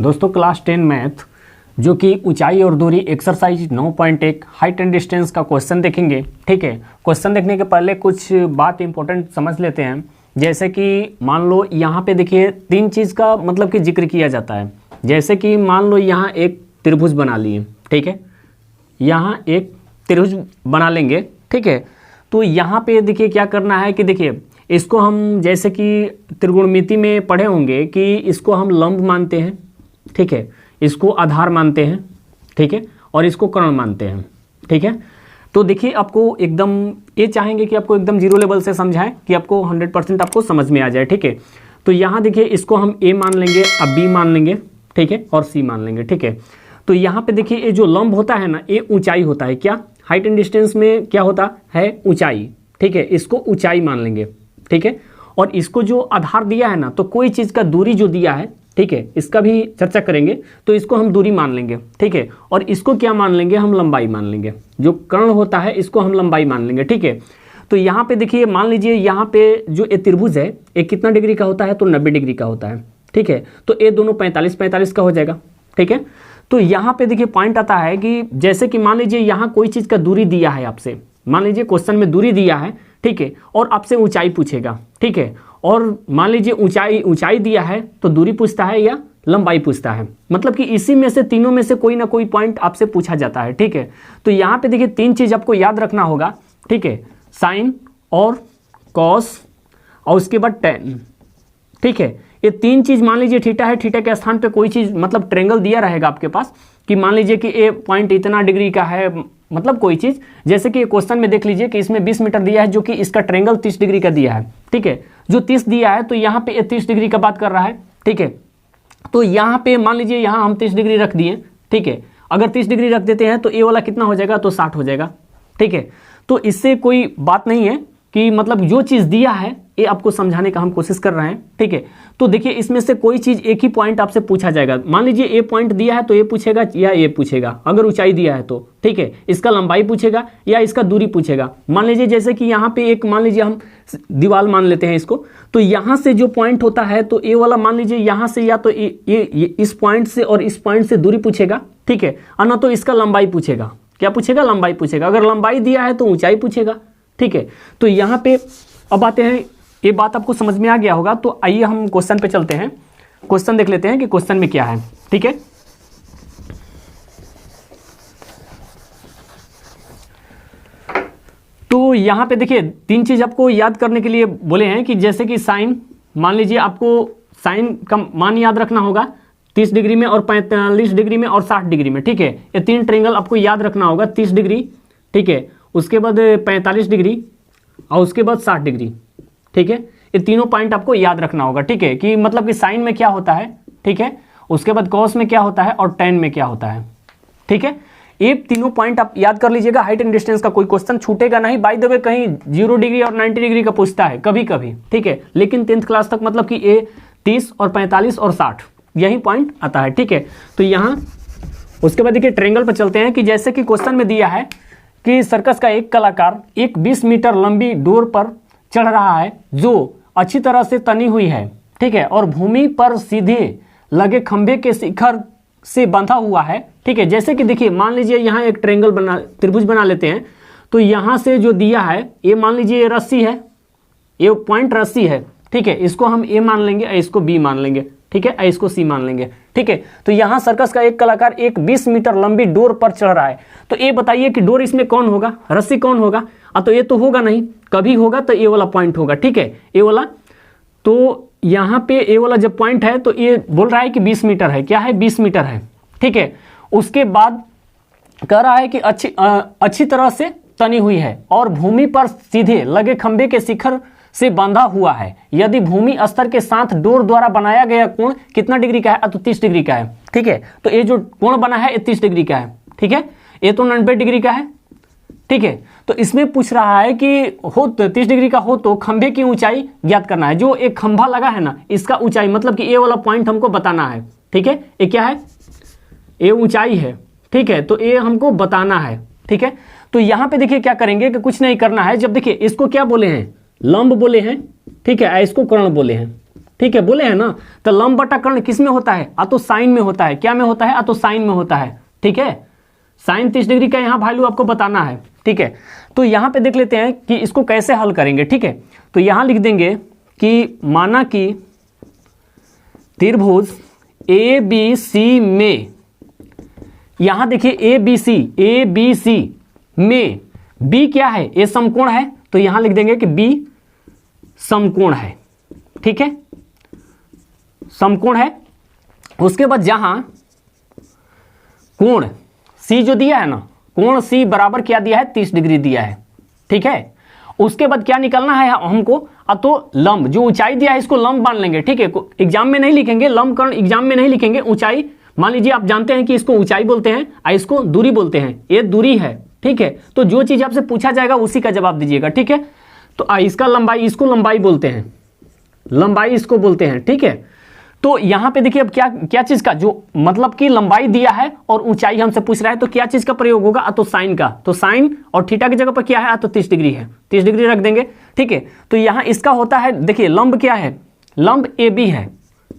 दोस्तों class 10 math जो कि ऊंचाई और दूरी एक्सरसाइज 9.1 हाइट एंड डिस्टेंस का क्वेश्चन देखेंगे। ठीक है, क्वेश्चन देखने के पहले कुछ बात इंपॉर्टेंट समझ लेते हैं। जैसे कि मान लो यहाँ पे देखिए तीन चीज़ का मतलब कि जिक्र किया जाता है। जैसे कि मान लो यहाँ एक त्रिभुज बना लिए, ठीक है, यहाँ एक त्रिभुज बना लेंगे, ठीक है। तो यहाँ पे देखिए क्या करना है कि देखिए इसको हम जैसे कि त्रिकोणमिति में पढ़े होंगे कि इसको हम लंब मानते हैं, ठीक है, इसको आधार मानते हैं, ठीक है, और इसको कर्ण मानते हैं, ठीक है। तो देखिए आपको एकदम ये चाहेंगे कि आपको एकदम जीरो लेवल से समझाएं कि आपको 100% आपको समझ में आ जाए, ठीक है। तो यहाँ देखिए इसको हम ए मान लेंगे, अब बी मान लेंगे, ठीक है, और सी मान लेंगे, ठीक है। तो यहाँ पे देखिए ये जो लंब होता है ना, ये ऊंचाई होता है। क्या हाइट एंड डिस्टेंस में क्या होता है? ऊंचाई, ठीक है, इसको ऊंचाई मान लेंगे, ठीक है। और इसको जो आधार दिया है ना, तो कोई चीज़ का दूरी जो दिया है, ठीक है, इसका भी चर्चा करेंगे, तो इसको हम दूरी मान लेंगे, ठीक है। और इसको क्या मान लेंगे? हम लंबाई मान लेंगे। जो कर्ण होता है इसको हम लंबाई मान लेंगे, ठीक है। तो यहाँ पे देखिए मान लीजिए यहाँ पे जो ये त्रिभुज है ये कितना डिग्री का होता है? तो 90 डिग्री का होता है, ठीक है। तो ये दोनों 45-45 का हो जाएगा, ठीक है। तो यहाँ पे देखिए पॉइंट आता है कि जैसे कि मान लीजिए यहाँ कोई चीज़ का दूरी दिया है आपसे, मान लीजिए क्वेश्चन में दूरी दिया है, ठीक है, और आपसे ऊंचाई पूछेगा, ठीक है। और मान लीजिए ऊंचाई दिया है तो दूरी पूछता है या लंबाई पूछता है, मतलब कि इसी में से तीनों में से कोई ना कोई पॉइंट आपसे पूछा जाता है, ठीक है। तो यहाँ पे देखिए तीन चीज़ आपको याद रखना होगा, ठीक है, साइन और कॉस और उसके बाद टेन, ठीक है। ये तीन चीज़ मान लीजिए थीटा है, थीटा के स्थान पे कोई चीज़ मतलब ट्रेंगल दिया रहेगा आपके पास कि मान लीजिए कि ये पॉइंट इतना डिग्री का है, मतलब कोई चीज़, जैसे कि क्वेश्चन में देख लीजिए कि इसमें 20 मीटर दिया है जो कि इसका ट्रेंगल 30 डिग्री का दिया है, ठीक है। जो 30 दिया है तो यहाँ पे 30 डिग्री का बात कर रहा है, ठीक है। तो यहाँ पे मान लीजिए यहाँ हम 30 डिग्री रख दिए, ठीक है। अगर 30 डिग्री रख देते हैं तो ये वाला कितना हो जाएगा? तो 60 हो जाएगा, ठीक है। तो इससे कोई बात नहीं है कि मतलब जो चीज़ दिया है ये आपको समझाने का हम कोशिश कर रहे हैं, ठीक है। तो देखिए इसमें से कोई चीज़ एक ही पॉइंट आपसे पूछा जाएगा। मान लीजिए ये पॉइंट दिया है तो ये पूछेगा या ये पूछेगा, अगर ऊंचाई दिया है तो, ठीक है। इसका लंबाई पूछेगा या इसका दूरी पूछेगा। मान लीजिए जैसे कि यहाँ पे एक मान लीजिए हम दीवार मान लेते हैं इसको, तो यहाँ से जो पॉइंट होता है तो ये वाला मान लीजिए यहाँ से या तो ये इस पॉइंट से और इस पॉइंट से दूरी पूछेगा, ठीक है, और ना तो इसका लंबाई पूछेगा। क्या पूछेगा? लंबाई पूछेगा। अगर लंबाई दिया है तो ऊंचाई पूछेगा, ठीक है। तो यहाँ पे अब आते हैं, ये बात आपको समझ में आ गया होगा। तो आइए हम क्वेश्चन पे चलते हैं, क्वेश्चन देख लेते हैं कि क्वेश्चन में क्या है, ठीक है। तो यहाँ पे देखिए तीन चीज आपको याद करने के लिए बोले हैं कि जैसे कि साइन, मान लीजिए आपको साइन का मान याद रखना होगा 30 डिग्री में और 45 डिग्री में और 60 डिग्री में, ठीक है। ये तीन ट्रेंगल आपको याद रखना होगा, 30 डिग्री, ठीक है, उसके बाद 45 डिग्री और उसके बाद 60 डिग्री, ठीक है। ये तीनों पॉइंट आपको याद रखना होगा, ठीक है, कि मतलब कि साइन में क्या होता है, ठीक है, उसके बाद कॉस में क्या होता है और टेन में क्या होता है, ठीक है। ये तीनों पॉइंट आप याद कर लीजिएगा। हाइट एंड डिस्टेंस का कोई क्वेश्चन छूटेगा नहीं। बाय द वे कहीं 0 डिग्री और 90 डिग्री का पूछता है कभी कभी, ठीक है, लेकिन 10th क्लास तक मतलब कि ये 30 और 45 और 60 यही पॉइंट आता है, ठीक है। तो यहाँ उसके बाद देखिए ट्रेंगल पर चलते हैं कि जैसे कि क्वेश्चन में दिया है कि सर्कस का एक कलाकार एक 20 मीटर लंबी डोर पर चढ़ रहा है जो अच्छी तरह से तनी हुई है, ठीक है, और भूमि पर सीधे लगे खंभे के शिखर से बंधा हुआ है, ठीक है। जैसे कि देखिए मान लीजिए यहाँ एक त्रिभुज बना लेते हैं। तो यहाँ से जो दिया है ये मान लीजिए ये रस्सी है, ये पॉइंट रस्सी है, ठीक है, इसको हम ए मान लेंगे, इसको बी मान लेंगे, ठीक है, इसको सी मान लेंगे, ठीक है। तो यहाँ सर्कस का एक कलाकार एक 20 मीटर लंबी डोर पर चढ़ रहा है। तो ये बताइए कि डोर इसमें कौन होगा? रस्सी कौन होगा? तो ये तो होगा नहीं, कभी होगा तो ये वाला पॉइंट होगा, ठीक है, ये वाला। तो यहाँ पे ये वाला जब पॉइंट है तो ये बोल रहा है कि 20 मीटर है, क्या है? 20 मीटर है, ठीक है। उसके बाद कह रहा है कि अच्छी तरह से तनी हुई है और भूमि पर सीधे लगे खंभे के शिखर से बांधा हुआ है। यदि भूमि स्तर के साथ डोर द्वारा बनाया गया कोण कितना डिग्री का है? तो 30 डिग्री का है, ठीक है। तो ये जो कोण बना है ये 30 डिग्री का है, ठीक है। ये तो 90 डिग्री का है, ठीक है। तो इसमें पूछ रहा है कि हो 30 डिग्री का हो तो खंभे की ऊंचाई ज्ञात करना है। जो एक खंभा लगा है ना, इसका ऊंचाई मतलब कि ये वाला पॉइंट हमको बताना है, ठीक है। ये क्या है? ये ऊंचाई है, ठीक है। तो ये हमको बताना है, ठीक है। तो यहाँ पे देखिए क्या करेंगे कि कुछ नहीं करना है। जब देखिए इसको क्या बोले हैं? लंब बोले हैं, ठीक है, इसको कर्ण बोले हैं, ठीक है, बोले हैं ना। तो लंब बटा कर्ण किस में होता है? आ तो साइन में होता है। क्या में होता है? आ तो साइन में होता है। ठीक है, साइन 30 डिग्री का यहाँ वैल्यू आपको बताना है। ठीक है, तो यहाँ पे देख लेते हैं कि इसको कैसे हल करेंगे। ठीक है, तो यहाँ लिख देंगे कि माना कि त्रिभुज ए बी सी में, यहां देखिए ए बी सी में बी क्या है? ए समकोण है, तो यहां लिख देंगे कि बी समकोण है। ठीक है, समकोण है। उसके बाद जहां कोण सी जो दिया है ना, कोण सी बराबर क्या दिया है? 30 डिग्री दिया है। ठीक है, उसके बाद क्या निकालना है हमको? तो लंब जो ऊंचाई दिया है इसको लंब मान लेंगे। ठीक है, एग्जाम में नहीं लिखेंगे लंब कर्ण, एग्जाम में नहीं लिखेंगे। ऊंचाई मान लीजिए आप जानते हैं कि इसको ऊंचाई बोलते हैं, इसको दूरी बोलते हैं, ये दूरी है। ठीक है, तो जो चीज आपसे पूछा जाएगा उसी का जवाब दीजिएगा। ठीक है, तो इसका लंबाई, इसको लंबाई बोलते हैं, लंबाई इसको बोलते हैं। ठीक है, तो यहां पे देखिए अब क्या क्या चीज का, जो मतलब कि लंबाई दिया है और ऊंचाई हमसे पूछ रहा है, तो क्या चीज का प्रयोग होगा? तो साइन का। तो साइन और थीटा की जगह पर क्या है? तो 30 डिग्री है, 30 डिग्री रख देंगे। ठीक है, तो यहां इसका होता है, देखिए लंब क्या है? लंब ए बी है।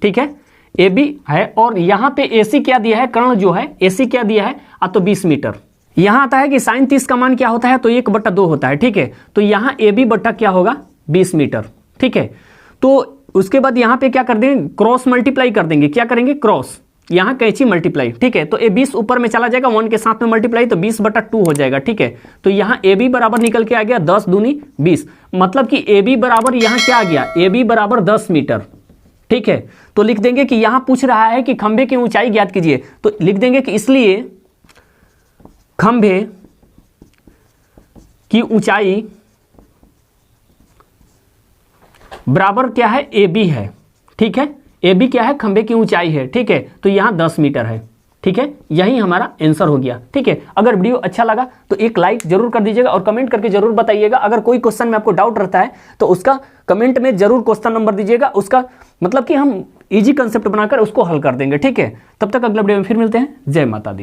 ठीक है, ए बी है, और यहां पे एसी क्या दिया है? कर्ण जो है एसी क्या दिया है? तो 20 मीटर। यहां आता है कि साइन 30 का मान क्या होता है? तो 1/2 होता है। ठीक है, तो यहां ए बी बट्टा क्या होगा? 20 मीटर। ठीक है, तो उसके बाद यहां पे क्या कर देंगे? क्रॉस मल्टीप्लाई कर देंगे। क्या करेंगे? क्रॉस, यहां कैंची मल्टीप्लाई। ठीक है, तो ए 20 ऊपर में चला जाएगा, 1 के साथ में मल्टीप्लाई, तो 20/2 हो जाएगा। ठीक है, तो यहां ए बी बराबर निकल के आ गया 10 दूनी 20, मतलब कि ए बी बराबर यहां क्या आ गया? ए बी बराबर 10 मीटर। ठीक है, तो लिख देंगे कि यहां पूछ रहा है कि खंभे की ऊंचाई ज्ञात कीजिए, तो लिख देंगे कि इसलिए खंभे की ऊंचाई बराबर क्या है? ए बी है। ठीक है, ए बी क्या है? खंभे की ऊंचाई है। ठीक है, तो यहां 10 मीटर है। ठीक है, यही हमारा आंसर हो गया। ठीक है, अगर वीडियो अच्छा लगा तो एक लाइक जरूर कर दीजिएगा और कमेंट करके जरूर बताइएगा। अगर कोई क्वेश्चन में आपको डाउट रहता है तो उसका कमेंट में जरूर क्वेश्चन नंबर दीजिएगा, उसका मतलब कि हम इजी कंसेप्ट बनाकर उसको हल कर देंगे। ठीक है, तब तक अगला वीडियो में फिर मिलते हैं। जय माता दी।